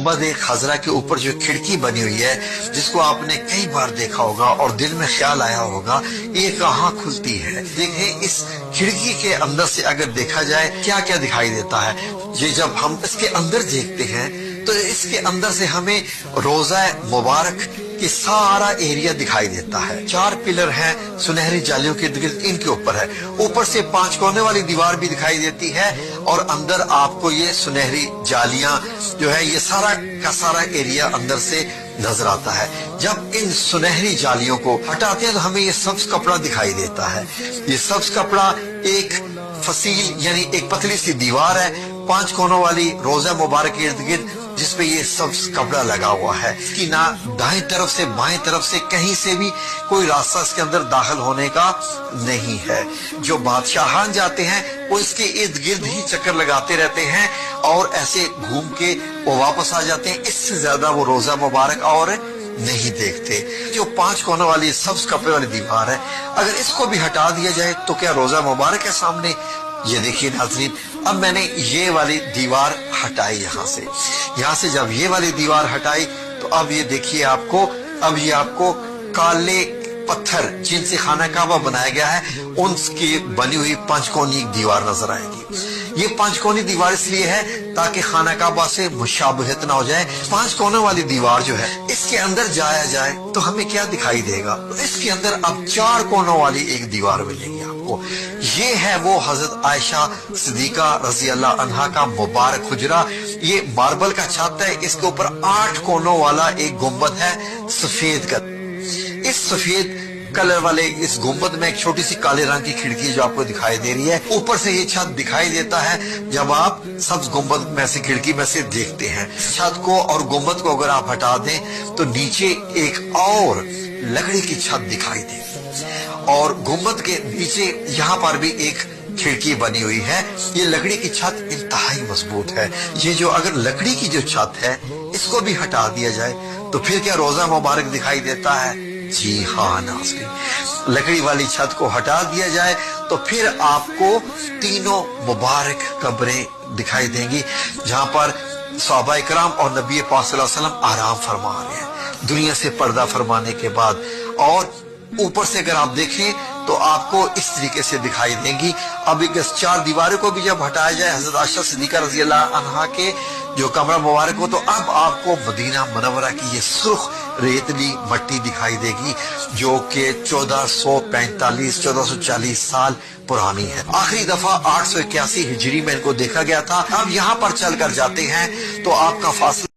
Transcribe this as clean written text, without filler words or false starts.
गुंबद खजरा के ऊपर जो खिड़की बनी हुई है, जिसको आपने कई बार देखा होगा और दिल में ख्याल आया होगा ये कहाँ खुलती है। देखें इस खिड़की के अंदर से अगर देखा जाए क्या क्या दिखाई देता है। ये जब हम इसके अंदर देखते हैं तो इसके अंदर से हमें रोजा मुबारक कि सारा एरिया दिखाई देता है। 4 पिलर हैं सुनहरी जालियों के गिर्द, इनके ऊपर है। ऊपर से 5 कोने वाली दीवार भी दिखाई देती है और अंदर आपको ये सुनहरी जालियां जो है ये सारा का सारा एरिया अंदर से नजर आता है। जब इन सुनहरी जालियों को हटाते हैं तो हमें ये सब्ज कपड़ा दिखाई देता है। ये सब्ज कपड़ा एक फसील यानी एक पतली सी दीवार है 5 कोनों वाली रोजा मुबारक के इर्द गिर्द, जिसपे ये सब्ज कपड़ा लगा हुआ है। इसकी ना दाएं तरफ से बाएं तरफ से कहीं से भी कोई रास्ता इसके अंदर दाखिल होने का नहीं है। जो बादशाहान जाते हैं वो इसके इर्द गिर्द ही चक्कर लगाते रहते हैं और ऐसे घूम के वो वापस आ जाते हैं। इससे ज्यादा वो रोजा मुबारक और नहीं देखते। जो 5 कोनों वाली सब्ज कपड़े वाली दीवार है, अगर इसको भी हटा दिया जाए तो क्या रोजा मुबारक है सामने। ये देखिए नाज़रीन, अब मैंने ये वाली दीवार हटाई यहाँ से जब ये वाली दीवार हटाई तो अब ये देखिए अब ये आपको काले पत्थर जिनसे खाना काबा बनाया गया है उनकी बनी हुई 5 कोनी दीवार नजर आएगी। ये 5 कोनी दीवार इसलिए है ताकि खाना काबा से मुशाबहत ना हो जाए। 5 कोनों वाली दीवार जो है इसके अंदर जाया जाए तो हमें क्या दिखाई देगा, तो इसके अंदर अब 4 कोनों वाली एक दीवार मिलेगी आपको। ये है वो हजरत आयशा सिद्दीका रजी अल्लाह अन्हा का मुबारक हुजरा। ये मार्बल का छत है, इसके ऊपर 8 कोनों वाला एक गुंबद है सफेद का। इस सफेद कलर वाले इस गुंबद में एक छोटी सी काले रंग की खिड़की जो आपको दिखाई दे रही है। ऊपर से ये छत दिखाई देता है जब आप सब्ज गुंबद में से खिड़की में से देखते हैं। छत को और गुंबद को अगर आप हटा दें तो नीचे एक और लकड़ी की छत दिखाई देगी और गुंबद के नीचे यहाँ पर भी एक खिड़की बनी हुई है। ये लकड़ी की छत इंतहाई मजबूत है। ये जो अगर लकड़ी की जो छत है इसको भी हटा दिया जाए तो फिर क्या रोजा मुबारक दिखाई देता है। जी हाँ नाज़रीन, लकड़ी वाली छत को हटा दिया जाए तो फिर आपको तीनों मुबारक कब्रें दिखाई देंगी जहां पर सहाबा इकराम और नबी पाक सल्लल्लाहु अलैहि वसल्लम आराम फरमा रहे हैं दुनिया से पर्दा फरमाने के बाद। और ऊपर से अगर आप देखें तो आपको इस तरीके से दिखाई देंगी। अब एक 4 दीवारों को भी जब हटाया जाए हजरत आयशा सिद्दीका रज़ी अल्लाह अन्हा के जो कमरा मुबारक हो तो अब आपको मदीना मुनव्वरा की ये सुर्ख रेतली मट्टी दिखाई देगी जो कि 1440 साल पुरानी है। आखिरी दफा 881 हिजरी में इनको देखा गया था। अब यहाँ पर चल कर जाते हैं तो आपका फासला